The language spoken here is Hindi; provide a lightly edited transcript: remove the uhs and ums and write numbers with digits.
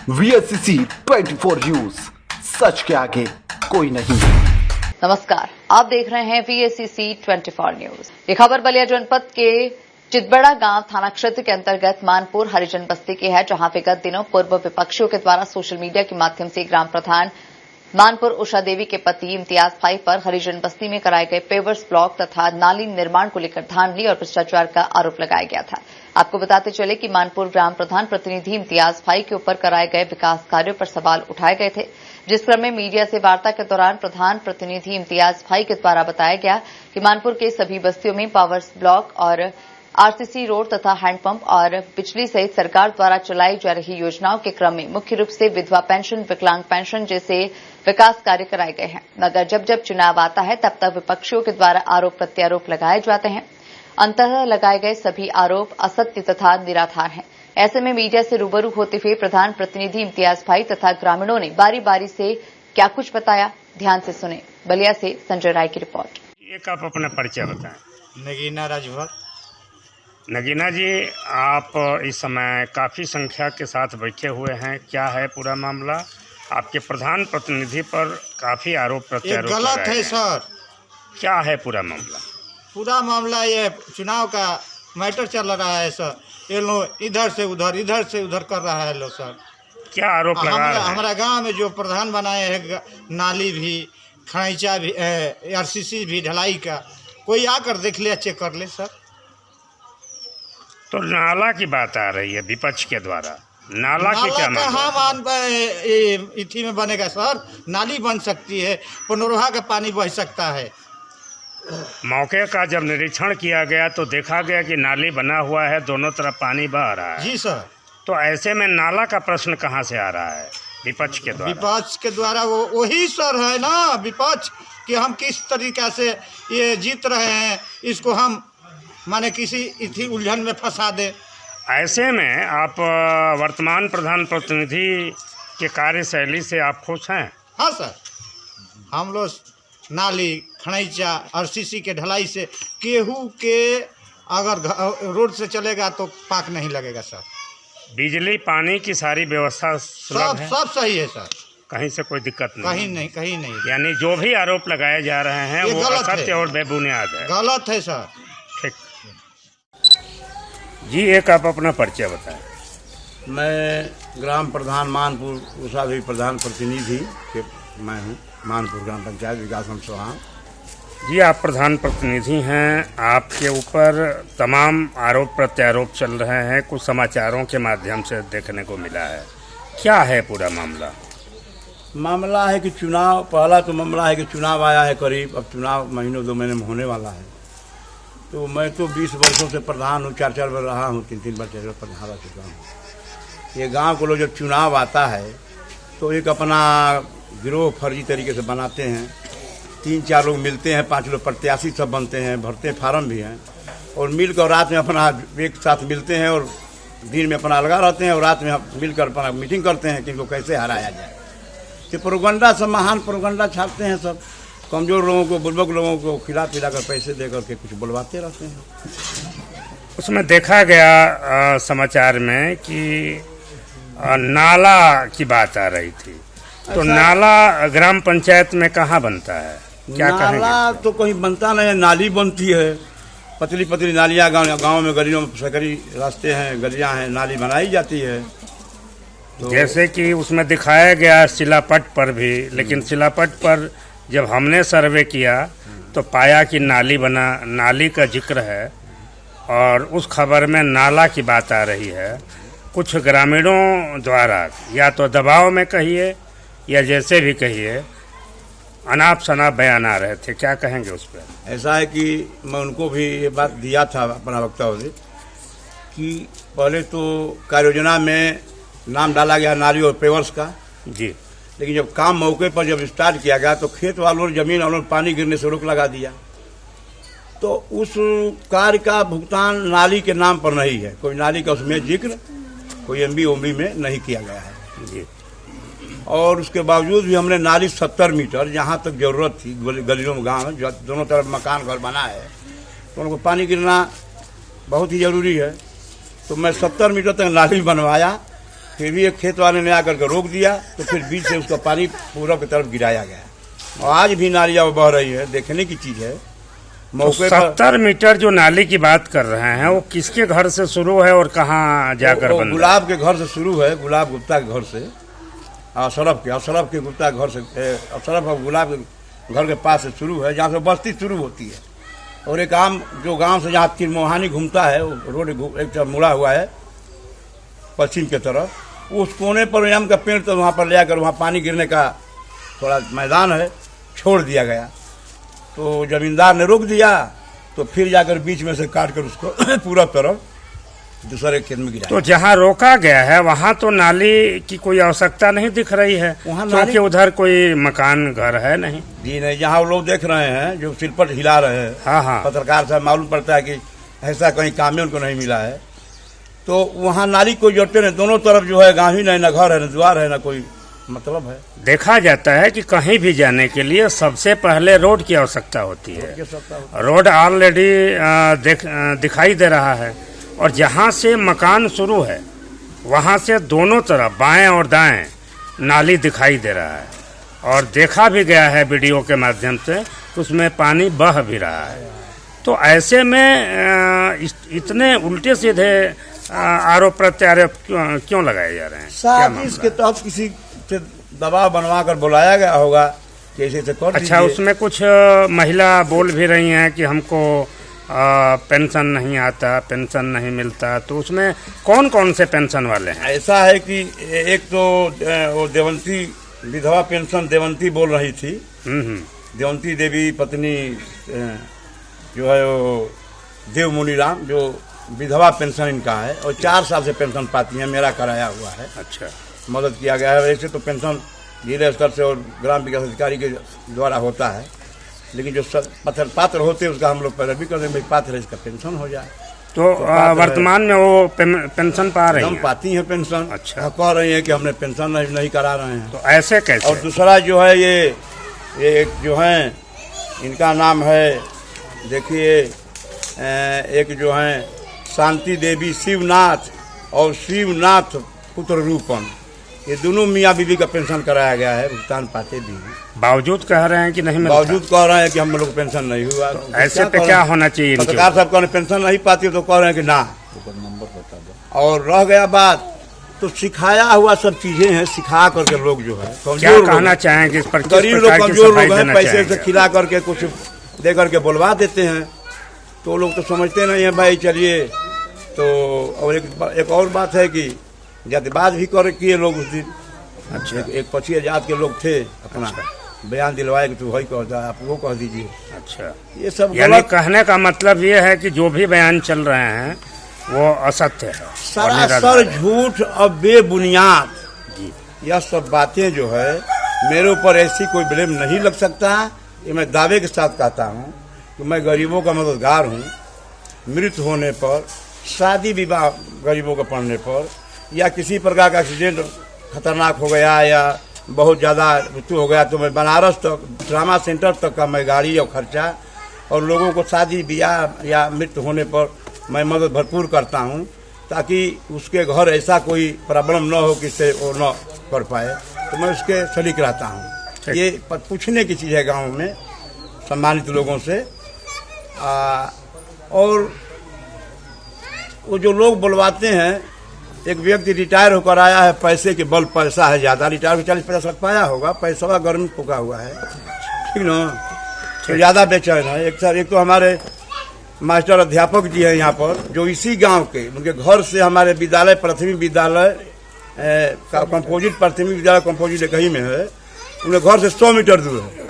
VSCC 24 न्यूज, सच के आगे कोई नहीं। नमस्कार, आप देख रहे हैं VSCC 24 न्यूज। ये खबर बलिया जनपद के चितबड़ा गांव थाना क्षेत्र के अंतर्गत मानपुर हरिजन बस्ती की है, जहां विगत दिनों पूर्व विपक्षियों के द्वारा सोशल मीडिया के माध्यम से ग्राम प्रधान मानपुर उषा देवी के पति इम्तियाज भाई पर हरिजन बस्ती में कराए गए पेवर्स ब्लॉक तथा नाली निर्माण को लेकर धांधली और भ्रष्टाचार का आरोप लगाया गया था। आपको बताते चले कि मानपुर ग्राम प्रधान प्रतिनिधि इम्तियाज भाई के ऊपर कराए गए विकास कार्यों पर सवाल उठाए गए थे, जिस क्रम में मीडिया से वार्ता के दौरान प्रधान प्रतिनिधि इम्तियाज भाई के द्वारा बताया गया कि मानपुर के सभी बस्तियों में पावर्स ब्लॉक और आरसीसी रोड तथा हैंडपंप और बिजली सहित सरकार द्वारा चलाई जा रही योजनाओं के क्रम में मुख्य रूप से विधवा पेंशन, विकलांग पेंशन जैसे विकास कार्य कराए गए हैं, मगर जब जब चुनाव आता है तब तक विपक्षियों के द्वारा आरोप प्रत्यारोप लगाए जाते हैं। अंततः लगाए गए सभी आरोप असत्य तथा निराधार हैं। ऐसे में मीडिया से रूबरू होते हुए प्रधान प्रतिनिधि इम्तियाज भाई तथा ग्रामीणों ने बारी बारी से क्या कुछ बताया, ध्यान से सुने। बलिया से संजय राय की रिपोर्ट। एक आप अपना परिचय बताएं। नगीना राजभर। नगीना जी, आप इस समय काफ़ी संख्या के साथ बैठे हुए हैं, क्या है पूरा मामला? आपके प्रधान प्रतिनिधि पर काफ़ी आरोप प्रत्यारोप गलत है सर। क्या है पूरा मामला? पूरा मामला ये चुनाव का मैटर चल रहा है सर। ये लोग इधर से उधर कर रहा है लोग सर। क्या आरोप लगा रहे हैं? हमारा गांव में जो प्रधान बनाए हैं, नाली भी, खैचा भी, आरसीसी भी, ढलाई का, कोई आकर देख ले, चेक कर ले सर। तो नाला की बात आ रही है विपक्ष के द्वारा, नाला की क्या मामला? इथी में बनेगा सर, नाली बन सकती है, पनोरहा का पानी बह सकता है। मौके का जब निरीक्षण किया गया तो देखा गया कि नाली बना हुआ है, दोनों तरफ पानी बह रहा है। जी सर। तो ऐसे में नाला का प्रश्न कहाँ से आ रहा है विपक्ष के द्वारा? विपक्ष के द्वारा वही सर है ना, विपक्ष कि हम किस तरीका से ये जीत रहे हैं, इसको हम माने किसी इसी उलझन में फंसा दे। ऐसे में आप वर्तमान प्रधान प्रतिनिधि के कार्यशैली से आप खुश हैं? हाँ सर, हम लोग नाली, खनैचा, आरसीसी के ढलाई से केहू के अगर रोड से चलेगा तो पाक नहीं लगेगा सर। बिजली पानी की सारी व्यवस्था सुलभ है? सब सही है सर, कहीं से कोई दिक्कत नहीं? कहीं नहीं। यानी जो भी आरोप लगाए जा रहे हैं वो असत्य और बेबुनियाद है? गलत है सर। ठीक जी, एक आप अपना परिचय बताएं। मैं ग्राम प्रधान मानपुर उषा देवी प्रधान प्रतिनिधि के मैं हूँ, मानपुर ग्राम पंचायत विकास चौहान जी। आप प्रधान प्रतिनिधि हैं, आपके ऊपर तमाम आरोप प्रत्यारोप चल रहे हैं, कुछ समाचारों के माध्यम से देखने को मिला है, क्या है पूरा मामला? मामला है कि चुनाव, पहला तो मामला है कि चुनाव आया है करीब, अब चुनाव महीनों 2 महीने में होने वाला है। तो मैं तो 20 वर्षों से प्रधान हूँ, 4 बार रहा हूँ, 3 बार प्रधान रह चुका हूँ। ये गांव को लोग जब चुनाव आता है तो एक अपना गिरोह फर्जी तरीके से बनाते हैं, 3-4 लोग मिलते हैं, 5 लोग प्रत्याशी सब बनते हैं, भरते हैं, फार्म भी हैं, और मिलकर रात में अपना एक साथ मिलते हैं और दिन में अपना अलगा रहते हैं और रात में मिलकर अपना मीटिंग करते हैं कि इनको कैसे हराया जाए। तो प्रोपगंडा सब महान प्रोपगंडा छापते हैं, सब कमज़ोर लोगों को, बुर्बक लोगों को खिला पिला कर पैसे दे करके कुछ बुलवाते रहते हैं। उसमें देखा गया समाचार में कि नाला की बात आ रही थी, तो नाला ग्राम पंचायत में कहाँ बनता है, क्या कहेंगे? नाला तो कहीं बनता नहीं है, नाली बनती है, पतली पतली नालियाँ गाँव में, गलियों में सरकारी रास्ते हैं, गलियाँ हैं, नाली बनाई जाती है। तो जैसे कि उसमें दिखाया गया शिलापट पर भी, लेकिन शिलापट पर जब हमने सर्वे किया तो पाया कि नाली का जिक्र है और उस खबर में नाला की बात आ रही है। कुछ ग्रामीणों द्वारा या तो दबाव में कहिए या जैसे भी कहिए अनाप शनाप बयान आ रहे थे, क्या कहेंगे उस पर? ऐसा है कि मैं उनको भी ये बात दिया था अपना वक्तव्य कि पहले तो कार्य योजना में नाम डाला गया नाली और पेवर्स का जी, लेकिन जब काम मौके पर जब स्टार्ट किया गया तो खेत वालों ने, जमीन वालों ने पानी गिरने से रोक लगा दिया। तो उस कार्य का भुगतान नाली के नाम पर नहीं है, कोई नाली का उसमें जिक्र कोई एमबी में नहीं किया गया है जी। और उसके बावजूद भी हमने नाली 70 मीटर जहाँ तक जरूरत थी, गलियों में, गाँव में दोनों तरफ मकान घर बना है तो उनको पानी गिरना बहुत ही जरूरी है। तो मैं 70 मीटर तक नाली बनवाया फिर भी एक खेत वाले ने आकर के रोक दिया, तो फिर बीच से उसका पानी पूरब की तरफ गिराया गया। और आज भी नालियाँ बह रही है, देखने की चीज है। तो मौके पर 70 मीटर जो नाली की बात कर रहे हैं वो किसके घर से शुरू है और कहाँ जाकर वो बन रहा है? गुलाब के घर से शुरू है, गुलाब गुप्ता के घर से, अशरफ के गुप्ता के घर से, अशरफ और गुलाब के घर के पास से शुरू है, जहाँ से बस्ती शुरू होती है। और एक आम जो गांव से जहाँ तिरमोहानी घूमता है, वो रोड एक तरफ मुड़ा हुआ है पश्चिम के तरफ, उस कोने पर आम का पेड़, तो वहाँ पर ले आकर वहाँ पानी गिरने का थोड़ा मैदान है, छोड़ दिया गया। तो जमींदार ने रोक दिया, तो फिर जाकर बीच में से काट कर उसको पूरा तरफ दूसरे खेत में गिरा। तो जहाँ रोका गया है वहाँ तो नाली की कोई आवश्यकता नहीं दिख रही है, वहाँ क्योंकि उधर कोई मकान घर है नहीं। जी नहीं, जहाँ वो लोग देख रहे हैं जो सिलपट हिला रहे हैं, हाँ हाँ, पत्रकार साहब, मालूम पड़ता है कि ऐसा कहीं काम में उनको नहीं मिला है। तो वहाँ नाली कोई जोड़ते नहीं, दोनों तरफ जो है गाँव ही नहीं, न घर है न द्वार है, न कोई मतलब है। देखा जाता है कि कहीं भी जाने के लिए सबसे पहले रोड की आवश्यकता होती है। रोड ऑलरेडी दिखाई दे रहा है, और जहाँ से मकान शुरू है वहाँ से दोनों तरफ बाएं और दाएं नाली दिखाई दे रहा है, और देखा भी गया है वीडियो के माध्यम से, उसमें पानी बह भी रहा है। तो ऐसे में इतने उल्टे सीधे आरोप प्रत्यारोप क्यों लगाए जा रहे हैं? साजिश के तहत किसी से दबाव बनवा कर बुलाया गया होगा कि ऐसे कर अच्छा, उसमें कुछ महिला बोल भी रही हैं कि हमको पेंशन नहीं आता, पेंशन नहीं मिलता। तो उसमें कौन कौन से पेंशन वाले हैं? ऐसा है कि एक तो वो देवंती विधवा पेंशन देवंती बोल रही थी, देवंती देवी पत्नी जो है वो देव मुनीराम, जो विधवा पेंशन इनका है, और 4 साल से पेंशन पाती हैं, मेरा कराया हुआ है। अच्छा, मदद किया गया है। वैसे तो पेंशन जिले स्तर से और ग्राम विकास अधिकारी के द्वारा होता है, लेकिन जो पात्र होते हैं उसका हम लोग पैरवी करते हैं, भाई पात्र है इसका पेंशन हो जाए। तो वर्तमान में वो पेंशन पा रही हैं? पाती हैं पेंशन। अच्छा, कह रही हैं कि हमने पेंशन नहीं करा रहे हैं। तो ऐसे कैसे? और दूसरा जो है ये एक जो है इनका नाम है, देखिए एक जो है शांति देवी शिवनाथ और शिवनाथ पुत्र रूपम, ये दोनों मियाँ बीवी का पेंशन कराया गया है, भुगतान पाते भी हैं। बावजूद कह रहे हैं कि नहीं मिलता? बावजूद कह रहे हैं कि हम लोग पेंशन नहीं हुआ। तो ऐसे पे क्या होना चाहिए? पत्रकार साहब कहने पेंशन नहीं पाती तो कह रहे हैं कि ना, नंबर बता दो। और रह गया बात, तो सिखाया हुआ सब चीजें हैं, सिखा करके लोग जो है क्या कहना चाहेंगे इस पर? गरीब लोग, कमजोर लोग हैं, पैसे से खिला करके कुछ दे करके बुलवा देते हैं, तो लोग तो समझते नहीं है भाई चलिए। तो और एक और बात है कि जातिवाद भी किए लोग उस दिन। अच्छा, एक 25 जात के लोग थे, अपना बयान दिलवाए कि तू वही कहता है, आप वो कह दीजिए। अच्छा, ये सब यानी कहने का मतलब ये है कि जो भी बयान चल रहे हैं वो असत्य है, सरासर झूठ और बेबुनियाद। यह सब बातें जो है मेरे ऊपर ऐसी कोई ब्लेम नहीं लग सकता। ये मैं दावे के साथ कहता हूँ कि मैं गरीबों का मददगार हूँ। मृत्यु होने पर, शादी विवाह गरीबों का पड़ने पर, या किसी प्रकार का एक्सीडेंट खतरनाक हो गया या बहुत ज़्यादा मृत्यु हो गया, तो मैं बनारस तक, ट्रामा सेंटर तक का मैं गाड़ी और खर्चा, और लोगों को शादी ब्याह या मृत्यु होने पर मैं मदद भरपूर करता हूं, ताकि उसके घर ऐसा कोई प्रॉब्लम न हो कि से वो न कर पाए, तो मैं उसके शरीक रहता हूं। ये पूछने की चीज़ है गांव में सम्मानित लोगों से। और वो जो लोग बुलवाते हैं, एक व्यक्ति रिटायर होकर आया है, पैसे के बल, पैसा है ज़्यादा, रिटायर 40-50 लाख पाया होगा, पैसा गर्मी फूका हुआ है, ठीक ना, तो ज़्यादा बेचैन है। एक तो हमारे मास्टर अध्यापक जी हैं यहाँ पर, जो इसी गांव के, उनके घर से हमारे विद्यालय, प्राथमिक विद्यालय कंपोजिट, प्राथमिक विद्यालय कंपोजिट एक ही में है, उनके घर से 100 मीटर दूर है।